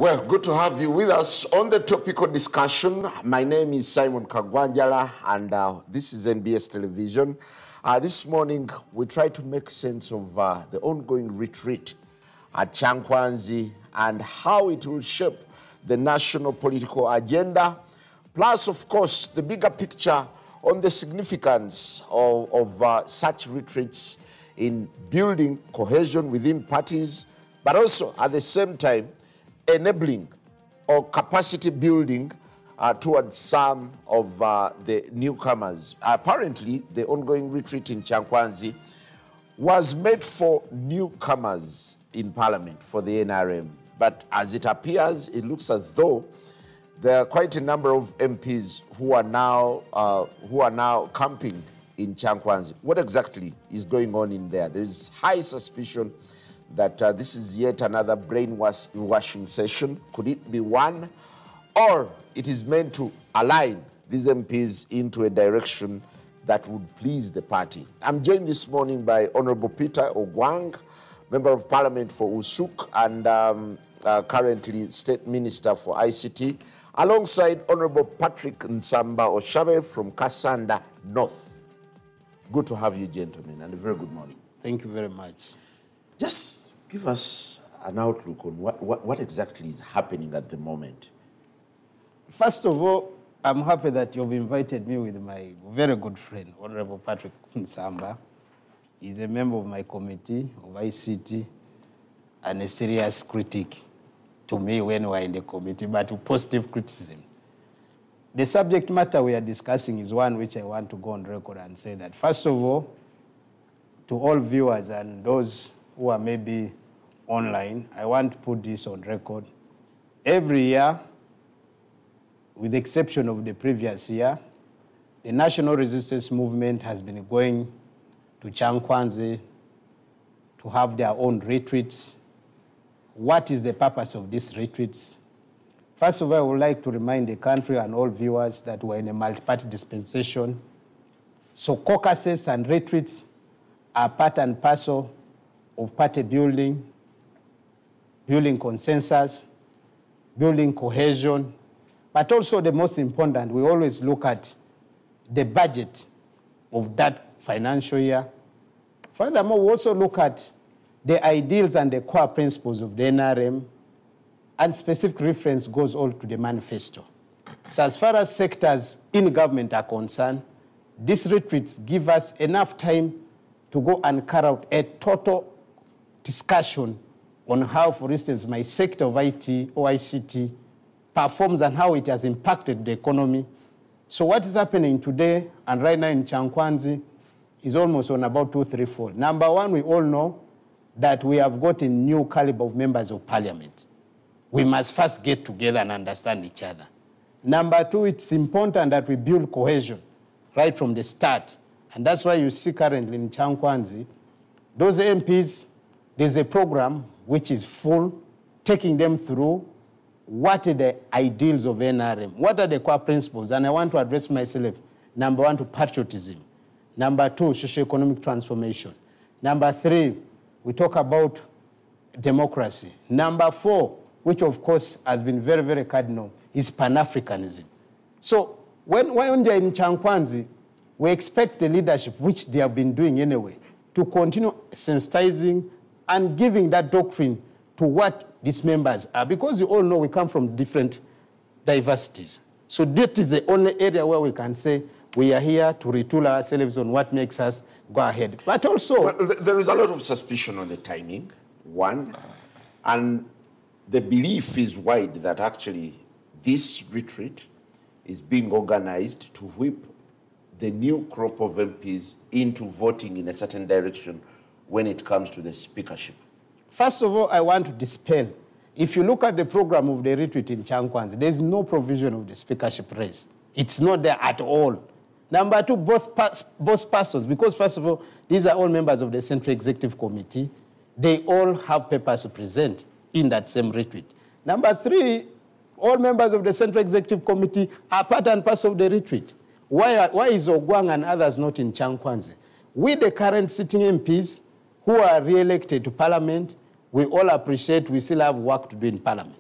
Well, good to have you with us on the topical discussion. My name is Simon Kagwanjala, and this is NBS Television. This morning, we try to make sense of the ongoing retreat at Kyankwanzi and how it will shape the national political agenda, plus, of course, the bigger picture on the significance of such retreats in building cohesion within parties, but also at the same time, enabling or capacity building towards some of the newcomers. Apparently, the ongoing retreat in Kyankwanzi was made for newcomers in Parliament, for the NRM. But as it appears, it looks as though there are quite a number of MPs who are now camping in Kyankwanzi. What exactly is going on in there? There is high suspicion that this is yet another brainwashing session. Could it be one? Or it is meant to align these MPs into a direction that would please the party? I'm joined this morning by Honorable Peter Todwong, Member of Parliament for Usuk and currently State Minister for ICT, alongside Honorable Patrick Nsamba Oshabe from Kasanda North. Good to have you, gentlemen, and a very good morning. Thank you very much. Just give us an outlook on what exactly is happening at the moment. First of all, I'm happy that you've invited me with my very good friend, Honorable Patrick Nsamba. He's a member of my committee of ICT and a serious critic to me when we're in the committee, but with positive criticism. The subject matter we are discussing is one which I want to go on record and say that, first of all, to all viewers and those who are maybe online, I want to put this on record. Every year, with the exception of the previous year, the National Resistance Movement has been going to Kyankwanzi to have their own retreats. What is the purpose of these retreats? First of all, I would like to remind the country and all viewers that we're in a multi-party dispensation. So caucuses and retreats are part and parcel of party building, building consensus, building cohesion, but also the most important, we always look at the budget of that financial year. Furthermore, we also look at the ideals and the core principles of the NRM, and specific reference goes all to the manifesto. So as far as sectors in government are concerned, these retreats give us enough time to go and carry out a total discussion on how, for instance, my sector of IT or ICT performs and how it has impacted the economy. So what is happening today and right now in Kyankwanzi is almost on about 2-3-4. Number one, we all know that we have got a new caliber of members of parliament. We must first get together and understand each other. Number two, it's important that we build cohesion right from the start. And that's why you see currently in Kyankwanzi, those MPs, there's a program which is full, taking them through what are the ideals of NRM, what are the core principles, and I want to address myself, number one, to patriotism. Number two, socioeconomic transformation. Number three, we talk about democracy. Number four, which of course has been very, very cardinal, is Pan-Africanism. So when they're in Kyankwanzi, we expect the leadership, which they have been doing anyway, to continue sensitizing and giving that doctrine to what these members are. Because you all know we come from different diversities. So that is the only area where we can say we are here to retool ourselves on what makes us go ahead. But also, well, there is a lot of suspicion on the timing, one, and the belief is wide that actually this retreat is being organized to whip the new crop of MPs into voting in a certain direction when it comes to the speakership. First of all, I want to dispel. If you look at the program of the retreat in Kyankwanzi, there's no provision of the speakership race. It's not there at all. Number two, both pastors, because first of all, these are all members of the Central Executive Committee. They all have papers to present in that same retreat. Number three, all members of the Central Executive Committee are part and parcel of the retreat. Why is Todwong and others not in Kyankwanzi? We, the current sitting MPs who are re-elected to Parliament, we all appreciate we still have work to do in Parliament.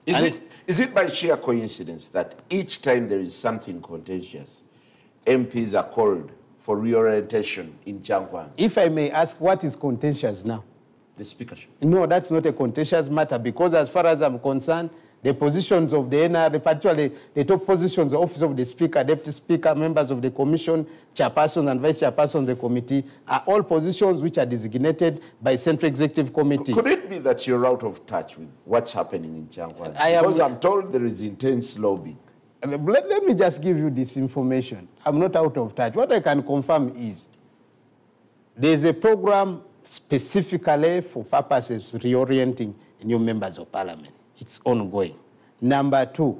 Is it by sheer coincidence that each time there is something contentious, MPs are called for reorientation in Kyankwanzi? If I may ask, what is contentious now? The speakership. No, that's not a contentious matter, because as far as I'm concerned, the positions of the NRM, particularly the top positions, the office of the speaker, deputy speaker, members of the commission, chairperson and vice chairperson of the committee, are all positions which are designated by Central Executive Committee. Could it be that you're out of touch with what's happening in Kyankwanzi? Because I'm told there is intense lobbying. Let me just give you this information. I'm not out of touch. What I can confirm is there's a program specifically for purposes of reorienting new members of parliament. It's ongoing. Number two,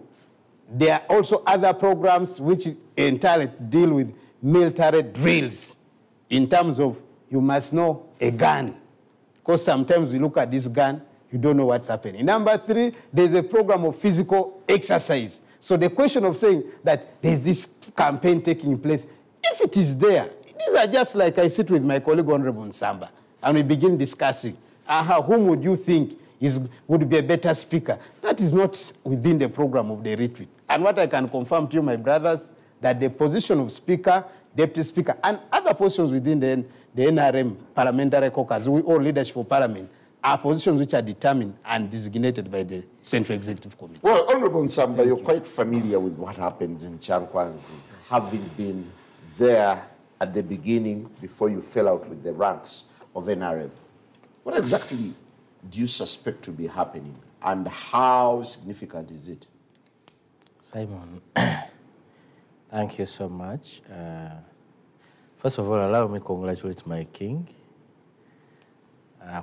there are also other programs which entirely deal with military drills in terms of you must know a gun. Because sometimes we look at this gun, you don't know what's happening. Number three, there's a program of physical exercise. So the question of saying that there's this campaign taking place, if it is there, these are just like I sit with my colleague Honorable Nsamba, and we begin discussing, whom would you think would be a better speaker? That is not within the program of the retreat. And what I can confirm to you, my brothers, that the position of speaker, deputy speaker, and other positions within the NRM parliamentary caucus, we all leadership of parliament, are positions which are determined and designated by the Central Executive Committee. Well, Honorable Nsamba, you're quite familiar with what happens in Kyankwanzi, having been there at the beginning before you fell out with the ranks of NRM. What exactly do you suspect to be happening, and how significant is it? Simon, thank you so much. First of all, allow me to congratulate my king,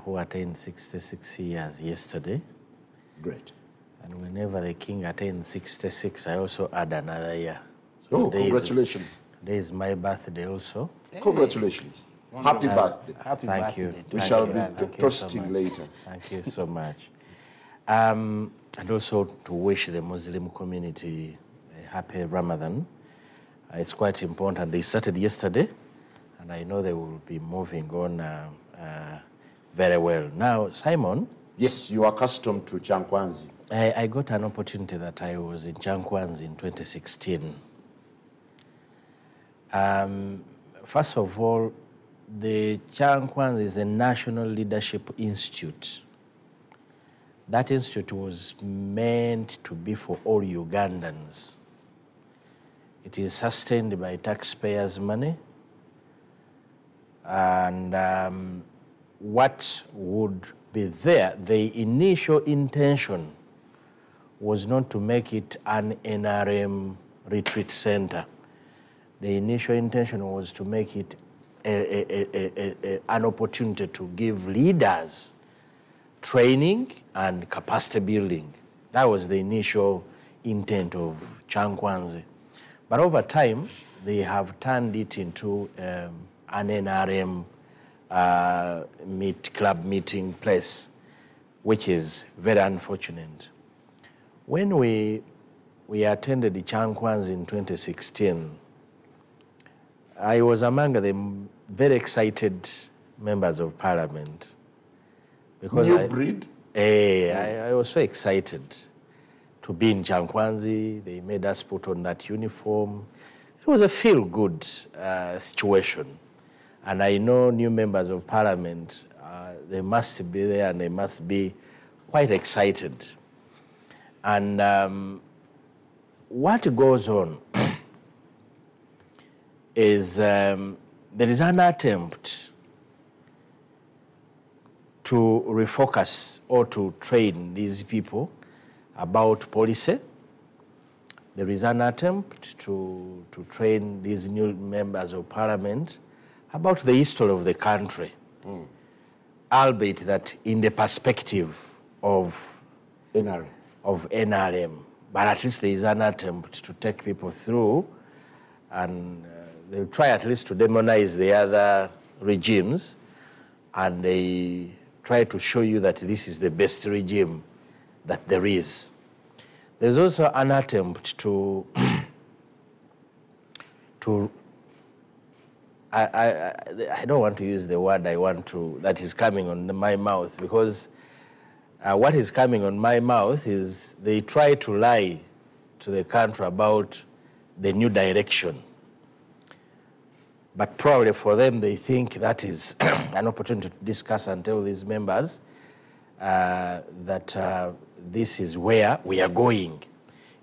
who attained 66 years yesterday. Great. And whenever the king attains 66, I also add another year. So congratulations. Today is my birthday also. Congratulations. Happy birthday. Thank you. We shall be toasting later. Thank you so much. And also to wish the Muslim community a happy Ramadan. It's quite important. They started yesterday, and I know they will be moving on very well. Now, Simon. Yes, you are accustomed to Kyankwanzi. I got an opportunity that I was in Kyankwanzi in 2016. First of all, the Kyankwanzi is a National Leadership Institute. That institute was meant to be for all Ugandans. It is sustained by taxpayers' money. And what would be there, the initial intention was not to make it an NRM retreat center. The initial intention was to make it an opportunity to give leaders training and capacity building. That was the initial intent of Kyankwanzi. But over time, they have turned it into an NRM club meeting place, which is very unfortunate. When we attended the Kyankwanzi in 2016, I was among the very excited members of parliament. Because New breed? I was so excited to be in Kyankwanzi. They made us put on that uniform. It was a feel-good situation. And I know new members of parliament, they must be there and they must be quite excited. And what goes on is there is an attempt to refocus or to train these people about policy. There is an attempt to train these new members of parliament about the history of the country, albeit that in the perspective of NRM. But at least there is an attempt to take people through, and they try at least to demonize the other regimes, and they try to show you that this is the best regime that there is. There's also an attempt to I don't want to use the word that is coming on my mouth, because what is coming on my mouth is they try to lie to the country about the new direction. But probably for them, they think that is an opportunity to discuss and tell these members that this is where we are going.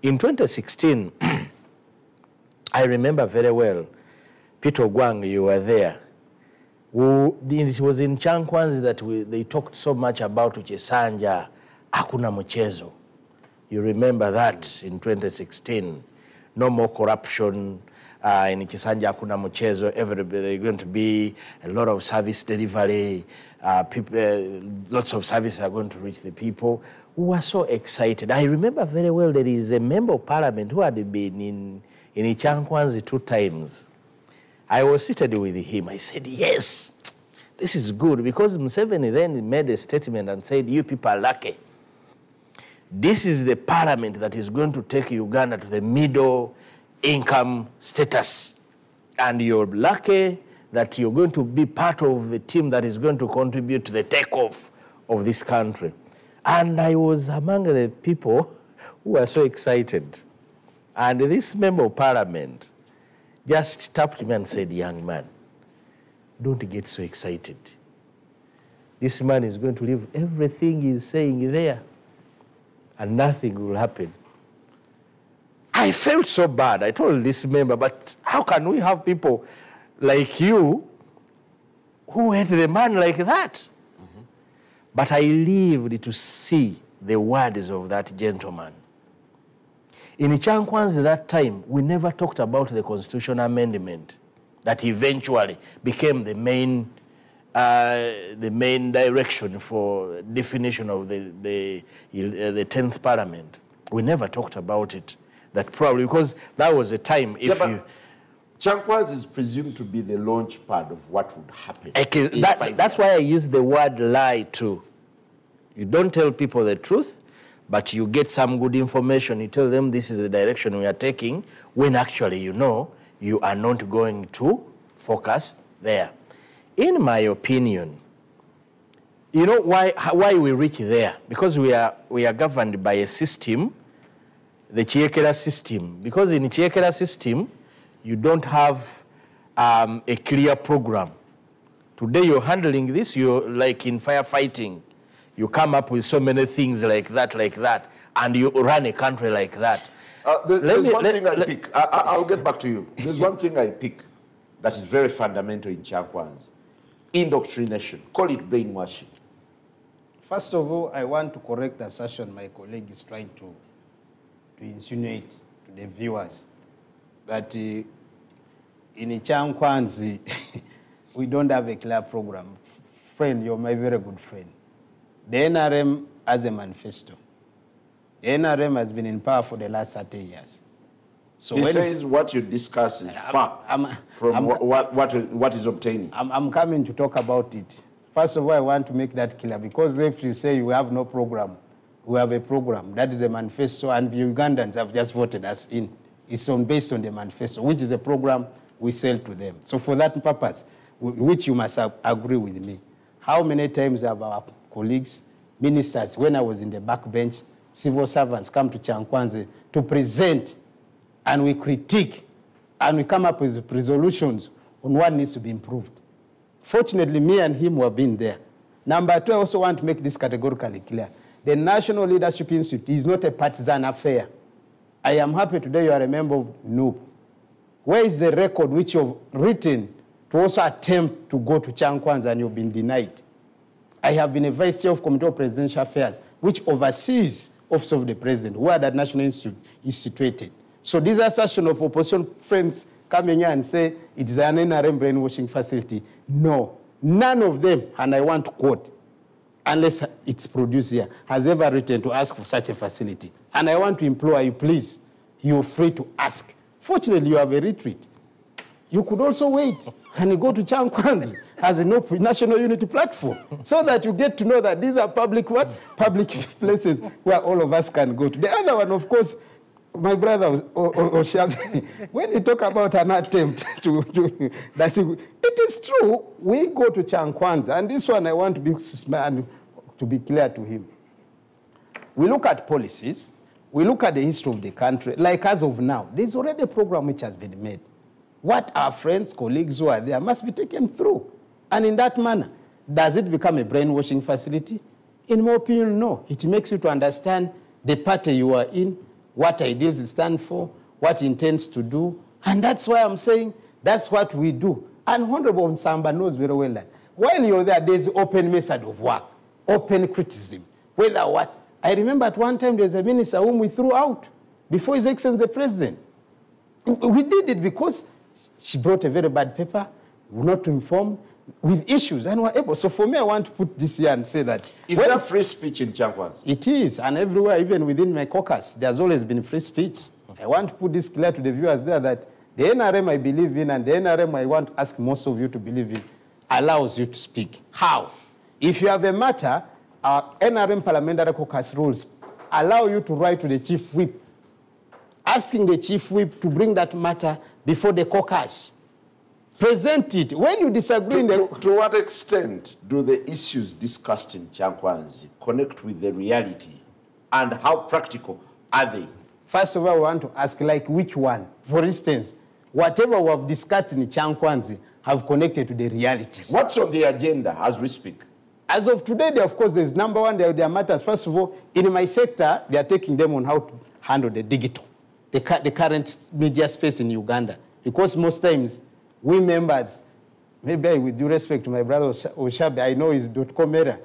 In 2016, I remember very well, Todwong, you were there. It was in Kyankwanzi that they talked so much about Uchesanja, hakuna mchezo. You remember that in 2016. No more corruption in Uchesanja, hakuna mchezo. Everybody going to be a lot of service delivery. Lots of services are going to reach the people who were so excited. I remember very well there is a member of parliament who had been in Kyankwanzi 2 times. I was seated with him. I said, yes, this is good, because Museveni then made a statement and said, you people are lucky. This is the parliament that is going to take Uganda to the middle income status. And you're lucky that you're going to be part of the team that is going to contribute to the takeoff of this country. And I was among the people who were so excited. And this member of parliament just tapped me and said, young man, don't get so excited. This man is going to leave everything he's saying there, and nothing will happen. I felt so bad. I told this member, but how can we have people like you who hate the man like that? Mm-hmm. But I lived to see the words of that gentleman. In Kyankwanzi that time, we never talked about the constitutional amendment that eventually became the main direction for definition of the 10th parliament. We never talked about it. That probably because that was a time if you... Kyankwanzi is presumed to be the launch pad of what would happen. That's why I use the word lie too. You don't tell people the truth, but you get some good information. You tell them this is the direction we are taking, when actually you know you are not going to focus there. In my opinion, you know why we reach there? Because we are governed by a system, the Chiekera system. Because in the Chiekera system, you don't have a clear program. Today you're handling this, you're like in firefighting. You come up with so many things like that, and you run a country like that. There's one thing I pick. I'll get back to you. There's one thing I pick that is very fundamental in Kyankwanzi. Indoctrination. Call it brainwashing. First of all, I want to correct the assertion my colleague is trying to insinuate to the viewers that in Kyankwanzi, we don't have a clear program. Friend, you're my very good friend. The NRM has a manifesto. The NRM has been in power for the last 30 years. So he says what you discuss is far from what is obtaining. I'm coming to talk about it. First of all, I want to make that clear, because if you say you have no program, we have a program. That is a manifesto, and the Ugandans have just voted us in. It's based on the manifesto, which is a program we sell to them. So for that purpose, which you must agree with me, how many times have our colleagues, ministers, when I was in the backbench, civil servants come to Kyankwanzi to present, and we critique, and we come up with resolutions on what needs to be improved. Fortunately, me and him have been there. Number two, I also want to make this categorically clear. The National Leadership Institute is not a partisan affair. I am happy today you are a member of NUP. Where is the record which you've written to also attempt to go to Kyankwanzi and you've been denied? I have been a vice chair of Committee of Presidential Affairs, which oversees Office of the President, where that National Institute is situated. So this assertion of opposition friends coming here and say it is an NRM brainwashing facility, no, none of them, and I want to quote, unless it's produced here, has ever written to ask for such a facility. And I want to implore you, please, you're free to ask. Fortunately, you have a retreat. You could also wait and go to Kyankwanzi as a national unity platform, so that you get to know that these are public places where all of us can go to. The other one, of course, my brother Oshabi, when you talk about an attempt it is true, we go to Kyankwanzi, and this one I want to be clear to him. we look at policies, we look at the history of the country, like as of now, there's already a program which has been made. What our friends, colleagues who are there must be taken through. And in that manner, does it become a brainwashing facility? In my opinion, no. It makes you to understand the party you are in, what ideas it stands for, what it intends to do. And that's why I'm saying that's what we do. And Honorable Nsamba knows very well that while you're there, there's open method of work, open criticism, whether what. I remember at one time there's a minister whom we threw out before His Excellency the President. We did it because she brought a very bad paper, we're not informed, with issues, and we're able. So for me, I want to put this here and say that... Is there free speech in Kyankwanzi? It is, and everywhere, even within my caucus, there's always been free speech. I want to put this clear to the viewers there that the NRM I believe in, and the NRM I want to ask most of you to believe in, allows you to speak. How? If you have a matter, our NRM parliamentary caucus rules allow you to write to the chief whip, asking the chief whip to bring that matter before the caucus. Present it. When you disagree... To what extent do the issues discussed in Kyankwanzi connect with the reality, and how practical are they? First of all, I want to ask, like, which one? For instance, whatever we have discussed in Kyankwanzi have connected to the reality. What's on the agenda as we speak? As of today, of course, there's number one, there are matters. First of all, in my sector, they are taking them on how to handle the digital, the current media space in Uganda. Because most times, we members, maybe with due respect to my brother Oshabe, I know his .com era.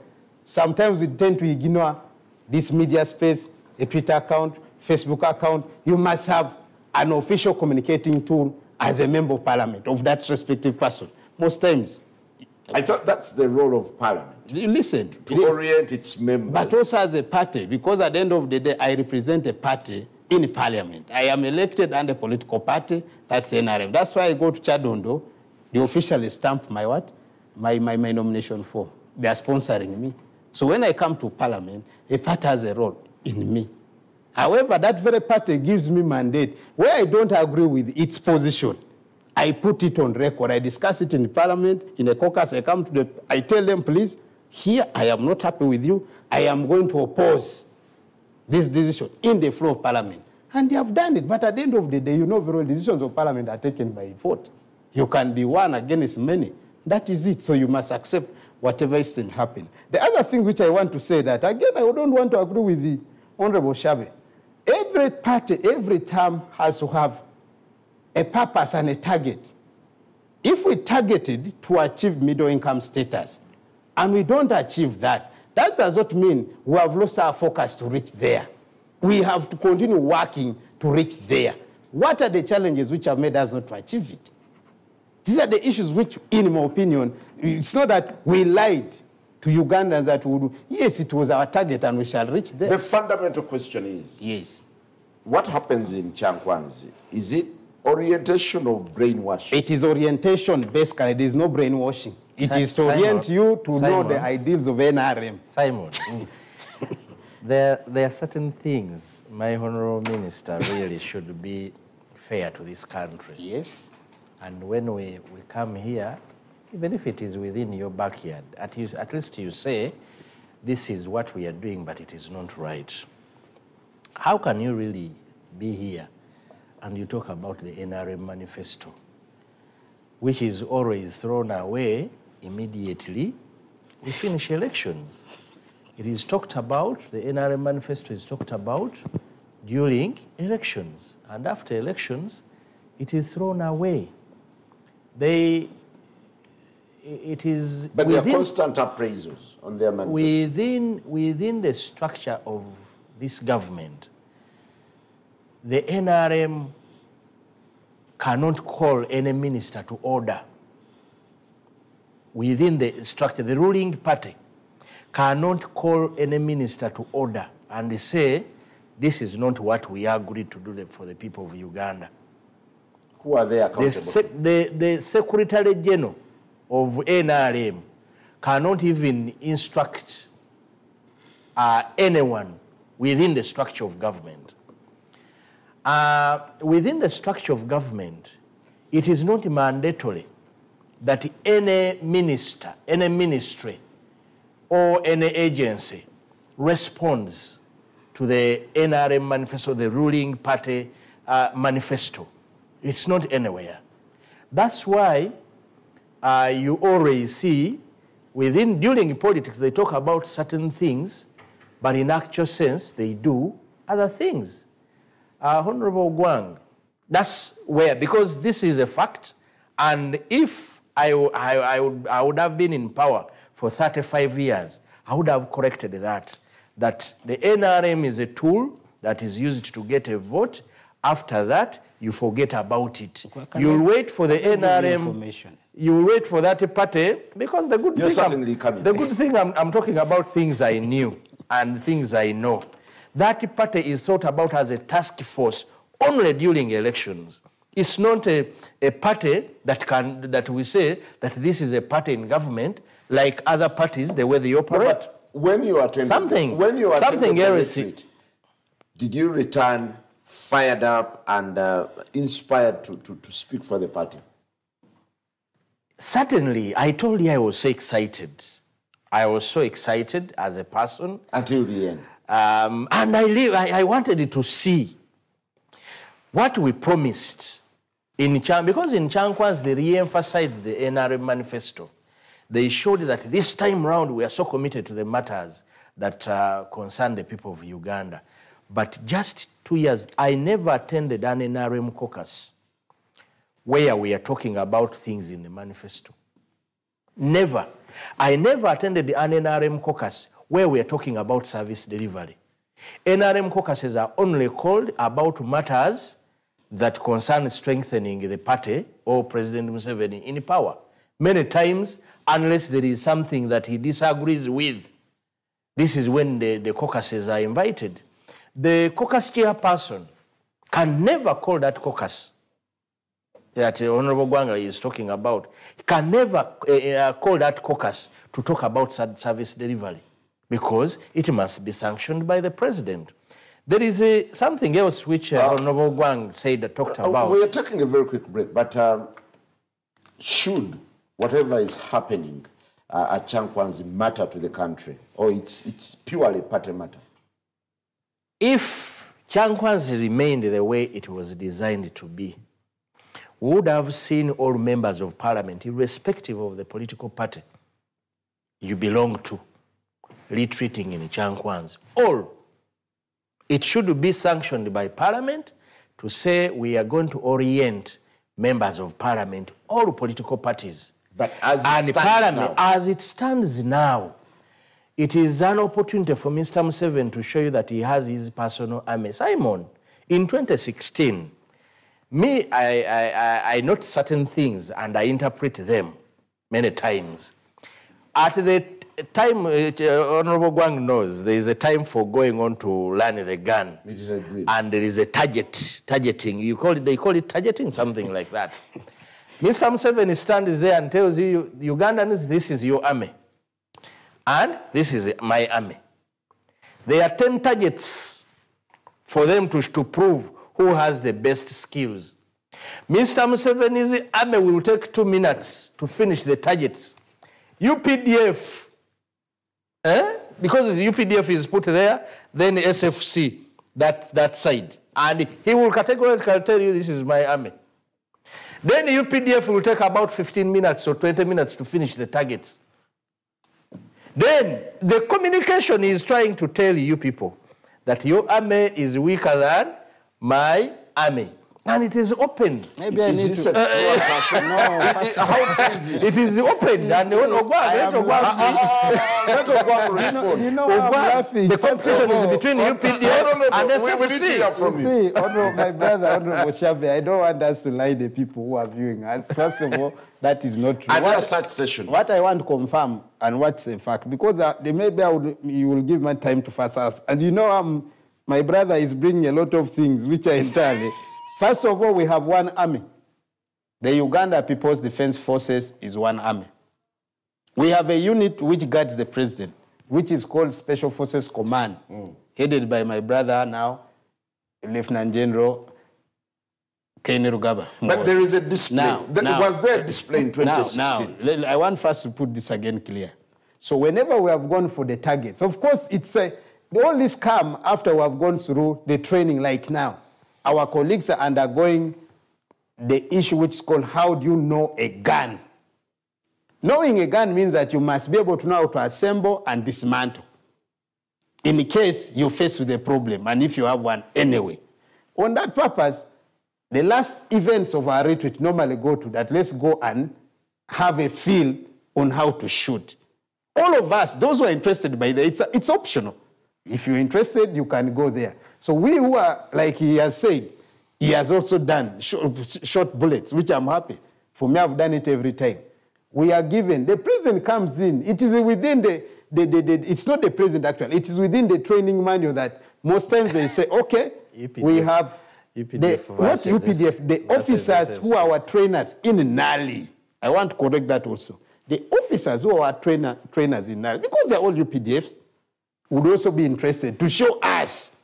Sometimes we tend to ignore this media space, a Twitter account, Facebook account. You must have an official communicating tool as a member of parliament of that respective person. Most times. I thought that's the role of parliament. Listen. To orient its members. But also as a party, because at the end of the day, I represent a party in parliament. I am elected under a political party, that's the NRM. That's why I go to Chadondo, they officially stamp my what? My nomination form. They are sponsoring me. So when I come to parliament, a party has a role in me. However, that very party gives me mandate. Where I don't agree with its position, I put it on record. I discuss it in parliament, in a caucus. I tell them, please, here I am not happy with you. I am going to oppose this decision in the floor of parliament. And they have done it. But at the end of the day, you know very well, decisions of parliament are taken by vote. You can be one against many. That is it. So you must accept whatever is to happen. The other thing which I want to say that, again, I don't want to agree with the Honorable Shabe. Every party, every term has to have a purpose and a target. If we targeted to achieve middle income status, and we don't achieve that, that does not mean we have lost our focus to reach there. We have to continue working to reach there. What are the challenges which have made us not to achieve it? These are the issues which, in my opinion, it's not that we lied to Ugandans that we would, yes, it was our target and we shall reach there. The fundamental question is, yes, what happens in Kyankwanzi? Is it orientation or brainwashing? It is orientation, basically. There is no brainwashing. It is to orient you to know the ideals of NRM. Simon, there are certain things my Honourable Minister really should be fair to this country. Yes. And when we come here, even if it is within your backyard, at least you say, this is what we are doing, but it is not right. How can you really be here and you talk about the NRM manifesto, which is always thrown away immediately we finish elections? It is talked about, the NRM manifesto is talked about during elections, and after elections, it is thrown away. It is... But there are constant appraisals on their manifesto. Within the structure of this government, the NRM cannot call any minister to order. Within the structure, the ruling party cannot call any minister to order and say, this is not what we agreed to do for the people of Uganda. Who are they accountable to? The Secretary General of NRM cannot even instruct anyone within the structure of government. Within the structure of government, it is not mandatory that any minister, any ministry, or any agency responds to the NRM manifesto, the ruling party manifesto. It's not anywhere. That's why you always see during politics, they talk about certain things, but in actual sense, they do other things. Honorable Gwang, that's where, because this is a fact, and if I would have been in power for 35 years, I would have corrected that the NRM is a tool that is used to get a vote. After that, you forget about it. You'll wait for the NRM. You will wait for that party, because the good thing I'm talking about things I knew and things I know. That party is thought about as a task force only during elections. It's not a party that we say that this is a party in government like other parties, the way they operate. But when you attended the retreat, did you return fired up and inspired to speak for the party? Certainly. I told you I was so excited. I was so excited as a person. Until the end. And I wanted to see what we promised because in Kyankwanzi they re-emphasized the NRM manifesto. They showed that this time round we are so committed to the matters that concern the people of Uganda. But just 2 years, I never attended an NRM caucus where we are talking about things in the manifesto. Never. I never attended an NRM caucus where we are talking about service delivery. NRM caucuses are only called about matters that concern strengthening the party or President Museveni in power. Many times, unless there is something that he disagrees with, this is when the caucuses are invited. The caucus chairperson can never call that caucus that Honorable Gwanga is talking about. He can never call that caucus to talk about service delivery because it must be sanctioned by the president. There is something else which Honorable Gwang talked about. We are taking a very quick break, but should whatever is happening at Kyankwanzi matter to the country, or it's purely party matter? If Kyankwanzi remained the way it was designed to be, we would have seen all members of parliament, irrespective of the political party you belong to, retreating in Kyankwanzi. All. It should be sanctioned by parliament to say we are going to orient members of parliament, all political parties. But as it stands now, it is an opportunity for Mr. Museveni to show you that he has his personal army. Simon, in 2016, I note certain things and I interpret them many times. At the time, Honorable Gwang knows, there is a time for going on to learn the gun. And there is a targeting. They call it targeting, something like that. Mr. Museveni stands there and tells you, Ugandans, this is your army. And this is my army. There are 10 targets for them to prove who has the best skills. Mr. Museveni's army will take 2 minutes to finish the targets. UPDF, because the UPDF is put there, then SFC, that side. And he will categorically tell you this is my army. Then the UPDF will take about 15 minutes or 20 minutes to finish the targets. Then the communication is trying to tell you people that your army is weaker than my army. And it is open. Maybe I need to... It is open. And let Ogwang respond. You know I'm laughing. The competition is between UPDF and SFC. See, my brother, Honorable Shabe, I don't want us to lie the people who are viewing us. First of all, that is not true. And such sessions. What I want to confirm and what's the fact, because maybe you will give my time to first ask. And you know, my brother is bringing a lot of things which are entirely... First of all, we have one army. The Uganda People's Defense Forces is one army. We have a unit which guards the president, which is called Special Forces Command, headed by my brother now, Lieutenant General Kainerugaba. But there is a display. Was there a display in 2016? Now, I want first to put this again clear. So whenever we have gone for the targets, of course, all this come after we have gone through the training like now. Our colleagues are undergoing the issue which is called how do you know a gun? Knowing a gun means that you must be able to know how to assemble and dismantle. In case you're faced with a problem, and if you have one anyway. On that purpose, the last events of our retreat normally go to that, let's go and have a feel on how to shoot. All of us, those who are interested by that, it's optional. If you're interested, you can go there. So we who are, like he has said, he has also done short bullets, which I'm happy. For me, I've done it every time. We are given, the president comes in, it is within it's not the president actually, it is within the training manual that most times they say, okay, UPDF, we have, not UPDF, the officers SFC. who are our trainers in NALI. I want to correct that also. The officers who are trainers in NALI, because they're all UPDFs, would also be interested to show us,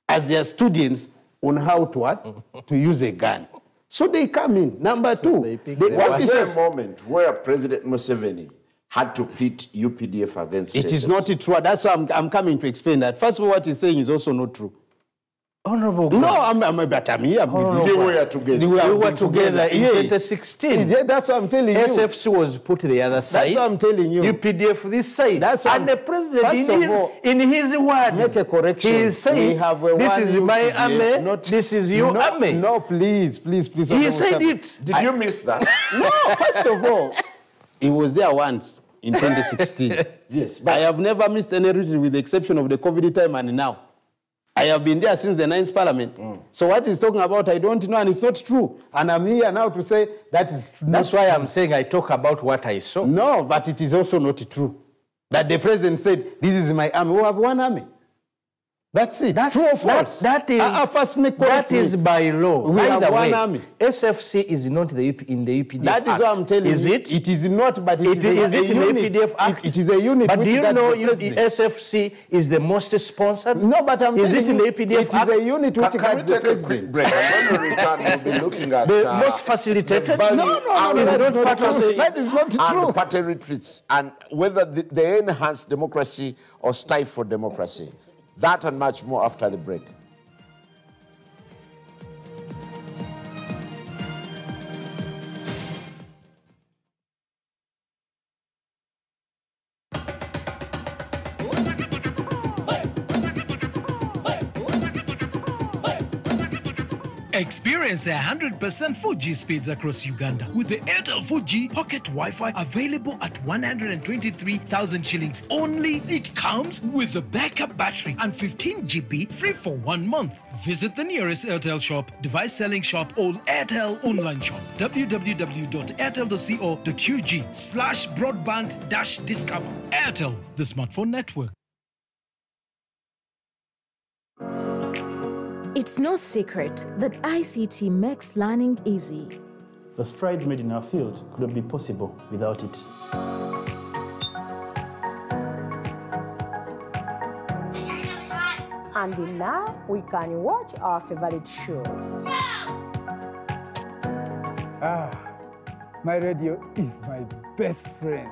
as their students, on how to use a gun. So they come in. Number two, the officers... Was there a moment where President Museveni had to pit UPDF against It is SFC? not true. That's why I'm coming to explain that. First of all, what he's saying is also not true. Honorable. No, but I'm here. They were together. We were together in 2016. Yeah, that's what I'm telling you. SFC was put to the other side. That's what I'm telling you. UPDF this side. That's what and the president, in his word, make a correction. he is saying, this is my army, this is your army. No, please. He said it. Did you miss that? No, first of all, he was there once in 2016. Yes. But I have never missed any retreat with the exception of the COVID time and now. I have been there since the 9th Parliament. So what he's talking about, I don't know, and it's not true. And I'm here now to say that is true. That's why I'm saying I talk about what I saw. No, but it is also not true. That the president said, this is my army. We have one army. That's it. True or false? That is by law. We have one army. SFC is not in the UPDF That is Act. what I'm telling you. Is it? It is not, but it is it a in the unit. UPDF Act? It is a unit. But do you know the SFC is the most sponsored? No, but I'm Is telling it in you, the UPDF it Act? is a unit which Can we guards the take a quick president. break? And when we return, we'll be looking at The most facilitated? the value No, out is of not part of democracy that is not true. and party retreats, and whether they enhance democracy or stifle democracy. That and much more after the break. Experience 100% 4G speeds across Uganda with the Airtel 4G Pocket Wi-Fi available at 123,000 shillings only. It comes with a backup battery and 15 GB free for 1 month. Visit the nearest Airtel shop, device selling shop, or Airtel online shop. www.airtel.co.ug/broadband-discover. Airtel, the smartphone network. It's no secret that ICT makes learning easy. The strides made in our field couldn't be possible without it. And now we can watch our favorite show. My radio is my best friend.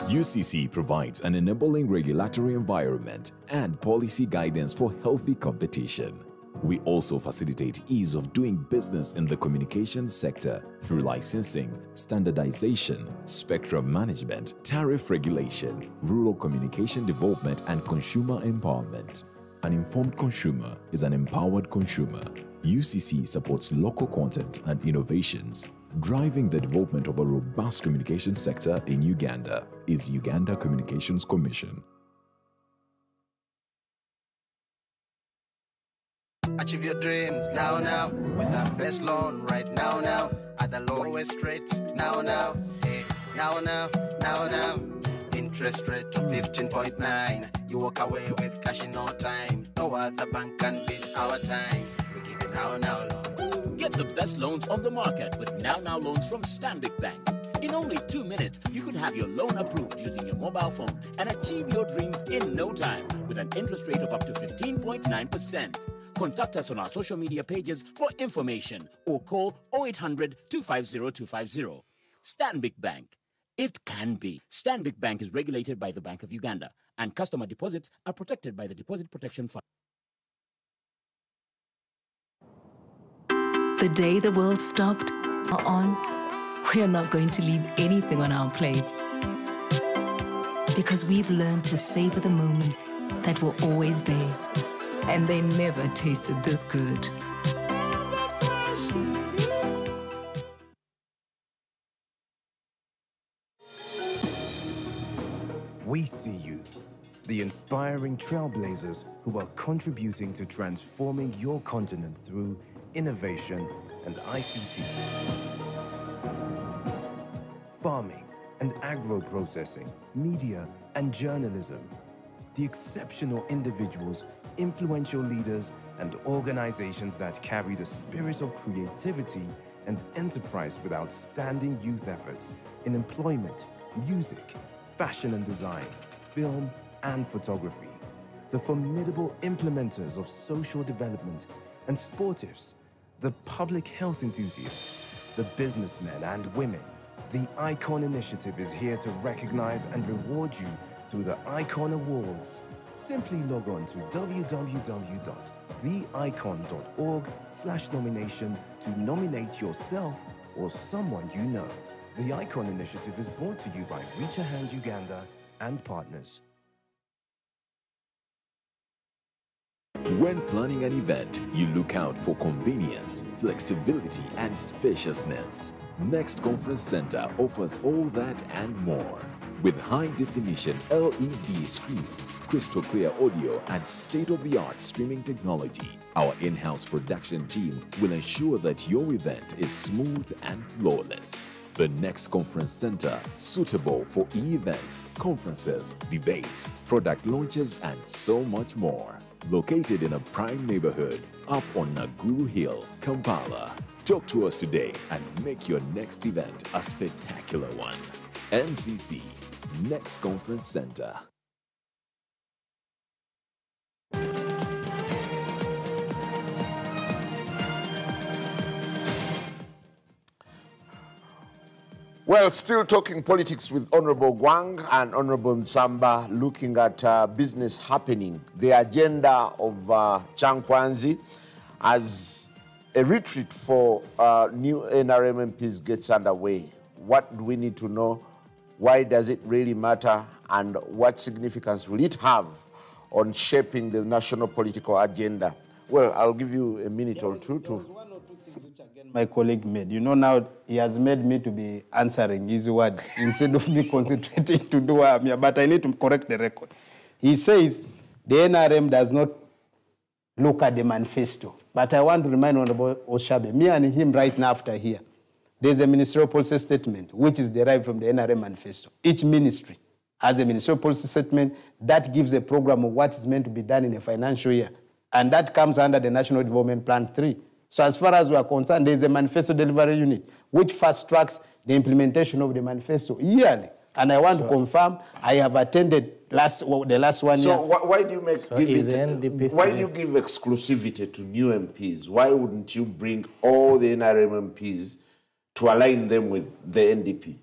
UCC provides an enabling regulatory environment and policy guidance for healthy competition. We also facilitate ease of doing business in the communications sector through licensing, standardization, spectrum management, tariff regulation, rural communication development, and consumer empowerment. An informed consumer is an empowered consumer. UCC supports local content and innovations. Driving the development of a robust communication sector in Uganda is Uganda Communications Commission. Achieve your dreams now with our best loan right now at the lowest rates now hey, now interest rate of 15.9. You walk away with cash in no time. No other bank can beat our time. We give you now loan. Get the best loans on the market with Now loans from Stanbic Bank. In only 2 minutes, you could have your loan approved using your mobile phone and achieve your dreams in no time with an interest rate of up to 15.9%. Contact us on our social media pages for information or call 0800 250 250. Stanbic Bank. It can be. Stanbic Bank is regulated by the Bank of Uganda and customer deposits are protected by the Deposit Protection Fund. The day the world stopped on, we are not going to leave anything on our plates. Because we've learned to savor the moments that were always there, and they never tasted this good. We see you, the inspiring trailblazers who are contributing to transforming your continent through innovation and ICT. Farming and agro-processing, media and journalism. The exceptional individuals, influential leaders, and organizations that carry the spirit of creativity and enterprise with outstanding youth efforts in employment, music, fashion and design, film and photography. The formidable implementers of social development and sportives, the public health enthusiasts, the businessmen and women. The ICON Initiative is here to recognize and reward you through the ICON Awards. Simply log on to www.theicon.org/nomination to nominate yourself or someone you know. The ICON Initiative is brought to you by Reach a Hand Uganda and partners. When planning an event, you look out for convenience, flexibility, and spaciousness. Next Conference Center offers all that and more. With high-definition LED screens, crystal clear audio, and state-of-the-art streaming technology, our in-house production team will ensure that your event is smooth and flawless. The Next Conference Center, suitable for e-events, conferences, debates, product launches, and so much more. Located in a prime neighborhood, up on Naguru Hill, Kampala. Talk to us today and make your next event a spectacular one. NCC, Next Conference Center. Well, still talking politics with Honorable Gwang and Honorable Nsamba, looking at business happening. The agenda of Kyankwanzi as a retreat for new NRM MPs gets underway. What do we need to know? Why does it really matter? And what significance will it have on shaping the national political agenda? Well, I'll give you a minute or two to... My colleague made. You know, now he has made me to be answering his words instead of me concentrating to do what I'm here. But I need to correct the record. He says the NRM does not look at the manifesto. But I want to remind Honorable Oshabe, me and him right now after here, there's a ministerial policy statement which is derived from the NRM manifesto. Each ministry has a ministerial policy statement that gives a program of what is meant to be done in a financial year. And that comes under the National Development Plan 3. So as far as we are concerned, there is a manifesto delivery unit which fast tracks the implementation of the manifesto yearly. And I want to confirm, I have attended the last 1 year. So why do you why do you give exclusivity to new MPs? Why wouldn't you bring all the NRM MPs to align them with the NDP?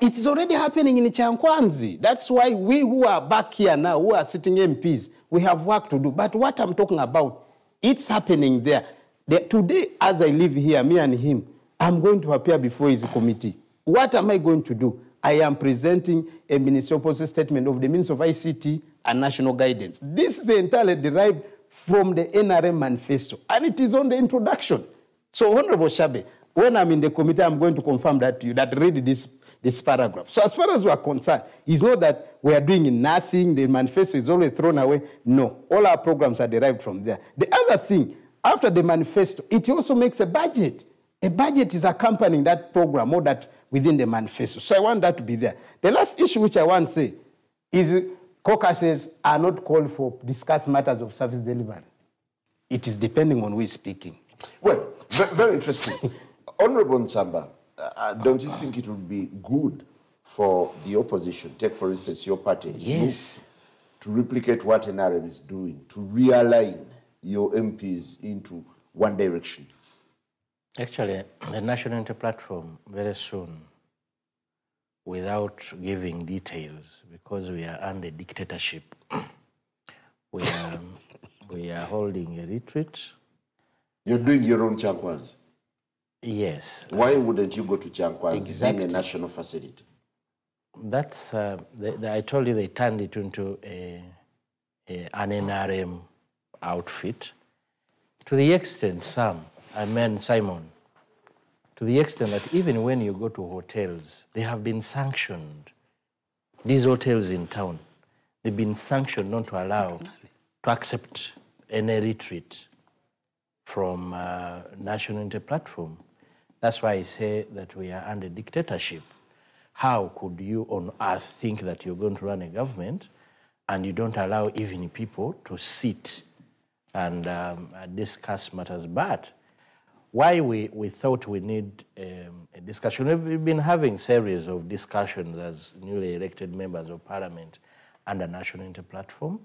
It is already happening in Kyankwanzi. That's why we who are back here now, who are sitting MPs, we have work to do. But what I'm talking about, it's happening there. Today, as I live here, me and him, I'm going to appear before his committee. What am I going to do? I am presenting a ministerial policy statement of the Ministry of ICT and National Guidance. This is entirely derived from the NRM manifesto, and it is on the introduction. So, Honorable Shabe, when I'm in the committee, I'm going to confirm that to you, that read this paragraph. So as far as we are concerned, it's not that we are doing nothing, the manifesto is always thrown away. No, all our programs are derived from there. The other thing, after the manifesto, it also makes a budget. A budget is accompanying that program or that within the manifesto. So I want that to be there. The last issue which I want to say is caucuses are not called for discuss matters of service delivery. It is depending on who is speaking. Well, very interesting. Honorable Nsamba, don't you think it would be good for the opposition, take for instance your party, yes, to replicate what NRM is doing, to realign your MPs into one direction? Actually, the National Unity Platform very soon without giving details, because we are under dictatorship. we are holding a retreat. You're doing your own Kyankwanzi? Yes. Why wouldn't you go to Kyankwanzi, Exactly. being a national facility? That's, I told you they turned it into an NRM outfit. To the extent, Simon, to the extent that even when you go to hotels, they have been sanctioned. These hotels in town, they've been sanctioned not to allow, to accept any retreat from National Unity Platform. That's why I say that we are under dictatorship. How could you on earth think that you're going to run a government and you don't allow even people to sit and discuss matters? But why we thought we need a discussion, we've been having series of discussions as newly elected members of parliament under National Unity Platform,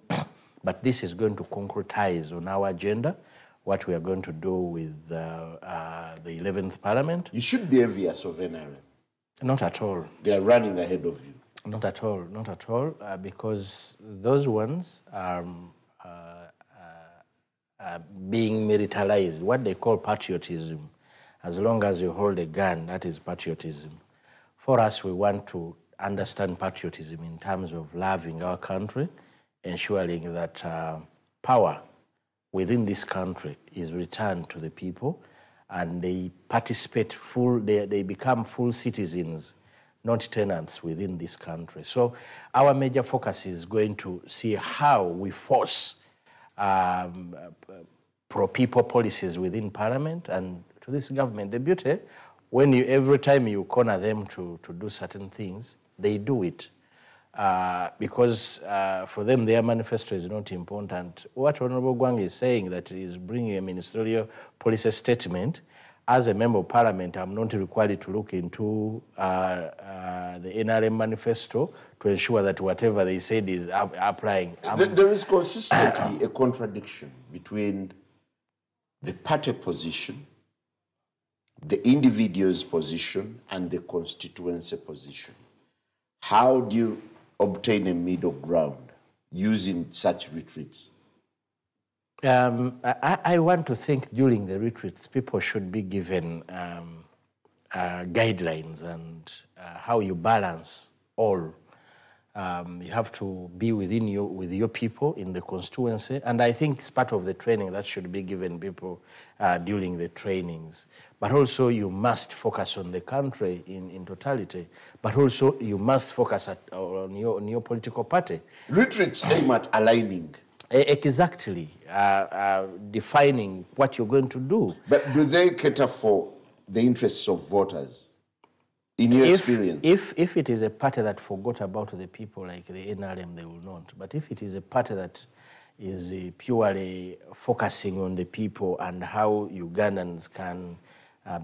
but this is going to concretize on our agenda what we are going to do with the 11th parliament. You should be envious of NRM. Not at all. They are running ahead of you. Not at all, not at all, because those ones are being militarized, what they call patriotism. As long as you hold a gun, that is patriotism. For us, we want to understand patriotism in terms of loving our country, ensuring that power within this country is returned to the people, and they participate they become full citizens, not tenants within this country. So our major focus is going to see how we force pro-people policies within parliament and to this government. The beauty, every time you corner them to do certain things, they do it. Because for them, their manifesto is not important. What Honorable Gwang is saying, that he is bringing a ministerial policy statement, as a member of parliament, I'm not required to look into the NRM manifesto to ensure that whatever they said is applying. There is consistently a contradiction between the party position, the individual's position, and the constituency position. How do you obtain a middle ground using such retreats? I want to think during the retreats, people should be given guidelines and how you balance all. You have to be with your people in the constituency, and I think it's part of the training that should be given people during the trainings. But also you must focus on the country in totality, but also you must focus on your political party. Retreats aim at aligning. Exactly, defining what you're going to do. But do they cater for the interests of voters, in your experience? If it is a party that forgot about the people like the NRM, they will not. But if it is a party that is purely focusing on the people and how Ugandans can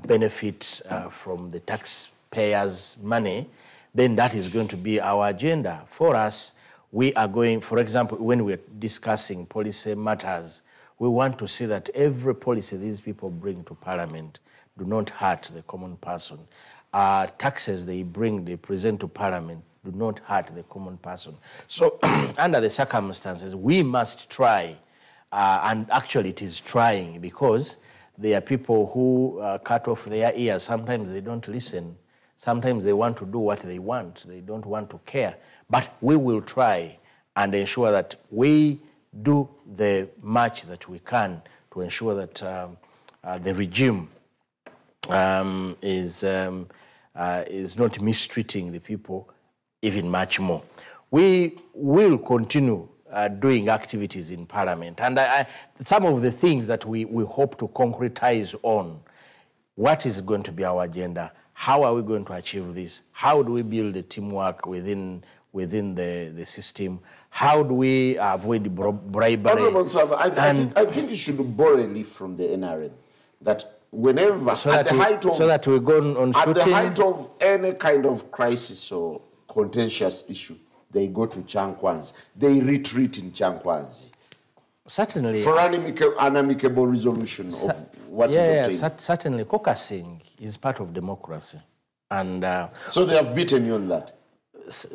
benefit from the taxpayers' money, then that is going to be our agenda. For us, we are going, for example, when we're discussing policy matters, we want to see that every policy these people bring to parliament do not hurt the common person. Taxes they present to parliament do not hurt the common person. So under the circumstances, we must try, and actually it is trying, because there are people who cut off their ears. Sometimes they don't listen. Sometimes they want to do what they want. They don't want to care. But we will try and ensure that we do the much that we can to ensure that the regime is not mistreating the people even much more. We will continue doing activities in parliament. And some of the things that we hope to concretize on, what is going to be our agenda? How are we going to achieve this? How do we build the teamwork within the system? How do we avoid bribery? I think you should borrow a leaf from the NRM, that whenever, at the height of any kind of crisis or contentious issue, they go to Kyankwanzi. They retreat in Kyankwanzi. Certainly. For an amicable resolution of what is obtained. Certainly. Caucusing is part of democracy. And so they have beaten you on that?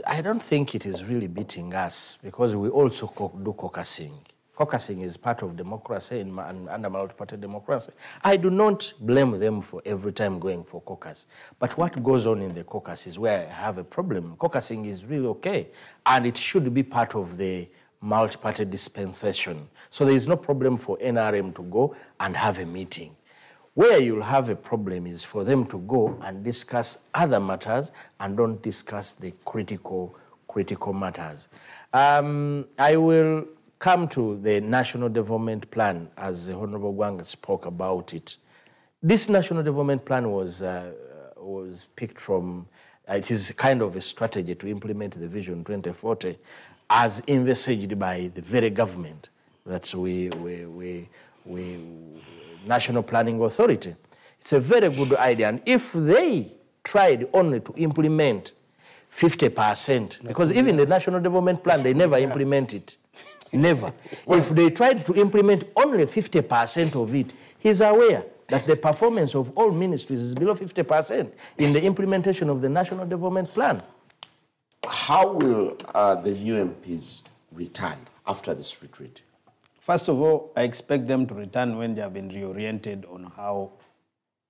I don't think it is really beating us, because we also do caucusing. Caucusing is part of democracy under multi-party democracy. I do not blame them for every time going for caucus. But what goes on in the caucus is where I have a problem. Caucusing is really okay, and it should be part of the multi-party dispensation. So there is no problem for NRM to go and have a meeting. Where you'll have a problem is for them to go and discuss other matters and don't discuss the critical matters. I will come to the National Development Plan, as the Honorable Gwang spoke about it. This National Development Plan was picked from, it is kind of a strategy to implement the Vision 2040 as envisaged by the very government that National Planning Authority. It's a very good idea. And if they tried only to implement 50%, because even the National Development Plan, they never implement it. Never. If they tried to implement only 50% of it, he's aware that the performance of all ministries is below 50% in the implementation of the National Development Plan. How will the new MPs return after this retreat? First of all, I expect them to return when they have been reoriented on how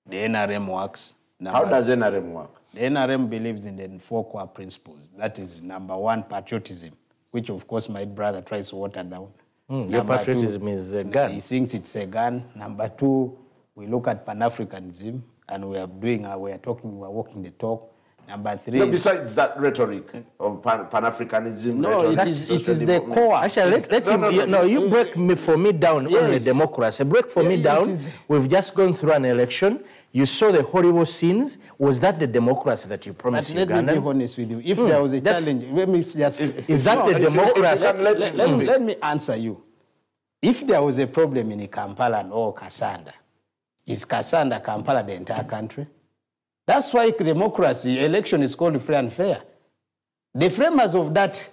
the NRM works. How does NRM work? The NRM believes in the 4 core principles. That is, number 1, patriotism, which of course my brother tries to water down. Your patriotism is a gun. He thinks it's a gun. Number 2, we look at Pan-Africanism, and we are walking the talk. Number 3. No, besides that rhetoric of Pan-Africanism. No, it is the core. Actually, let him. You break for me down on the democracy. Break for me down. We've just gone through an election. You saw the horrible scenes. Was that the democracy that you promised Ugandans? Let me be honest with you. If there was a challenge, let me just... Is that the democracy? Let me answer you. If there was a problem in Kampala or Kasanda, is Kasanda, Kampala the entire country? That's why democracy, election is called free and fair. The framers of that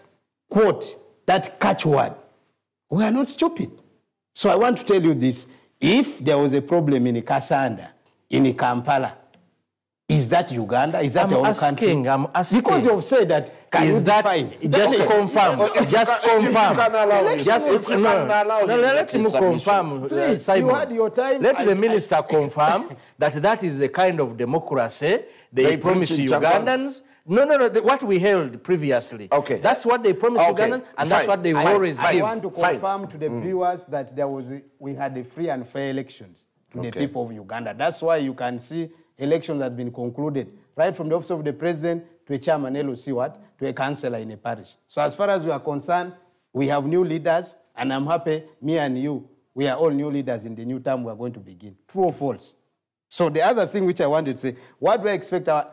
quote, that catchword, we are not stupid. So I want to tell you this. If there was a problem in Kasanda, in Kampala, is that Uganda? Is that the whole country? I'm asking. Because you've said that, is that just confirm? Just confirm. Let him confirm. Please, Simon. You had your time. Let the minister confirm that is the kind of democracy they promised Ugandans. No. What we held previously. Okay. That's what they promised Ugandans, and that's what they've always given. I want to confirm to the viewers that we had a free and fair elections to the people of Uganda. That's why you can see elections has been concluded, right from the office of the president to a chairman LOC, to a councillor in a parish. So as far as we are concerned, we have new leaders, and I'm happy, me and you, we are all new leaders in the new term we are going to begin. True or false? So the other thing which I wanted to say, what do I expect our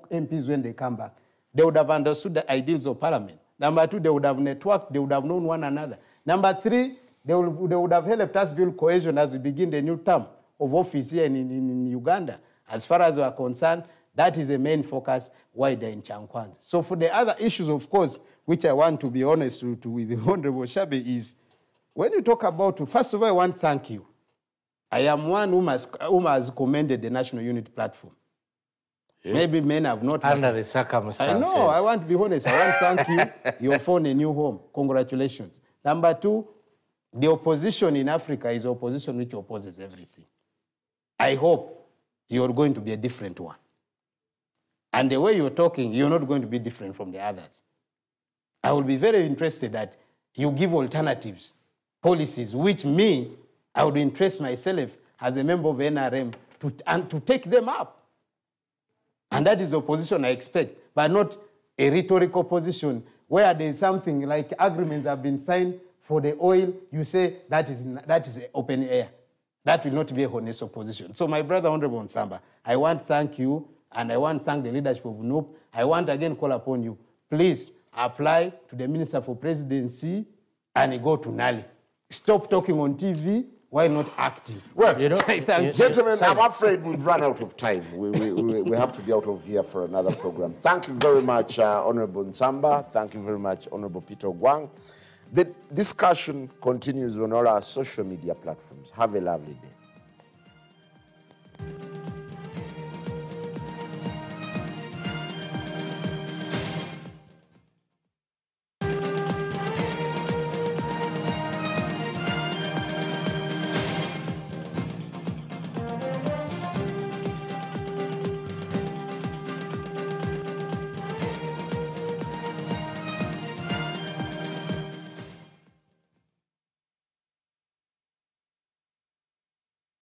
MPs when they come back? They would have understood the ideals of parliament. Number 2, they would have networked, they would have known one another. Number 3, they would have helped us build cohesion as we begin the new term of office here in Uganda. As far as we are concerned, that is the main focus why they're in Kyankwanzi. So for the other issues, of course, which I want to be honest with the Honorable Shabe is, when you talk about, first of all, I want to thank you. I am one who has commended the National Unity Platform. Yeah. Maybe men have not. Under the circumstances. I know, I want to be honest. I want to thank you. You found a new home. Congratulations. Number 2, the opposition in Africa is opposition which opposes everything. I hope you're going to be a different one. And the way you're talking, you're not going to be different from the others. I will be very interested that you give alternatives, policies, which I would interest myself as a member of NRM to take them up. And that is the position I expect, but not a rhetorical position where there's something like agreements have been signed for the oil, you say that is open air. That will not be a honest opposition. So my brother, Honorable Nsamba, I want to thank you, and I want to thank the leadership of NUP. I want to again call upon you. Please apply to the Minister for Presidency and go to NALI. Stop talking on TV while not acting. Well, gentlemen, I'm afraid we've run out of time. We have to be out of here for another program. Thank you very much, Honorable Nsamba. Thank you very much, Honorable Peter Gwang. The discussion continues on all our social media platforms. Have a lovely day.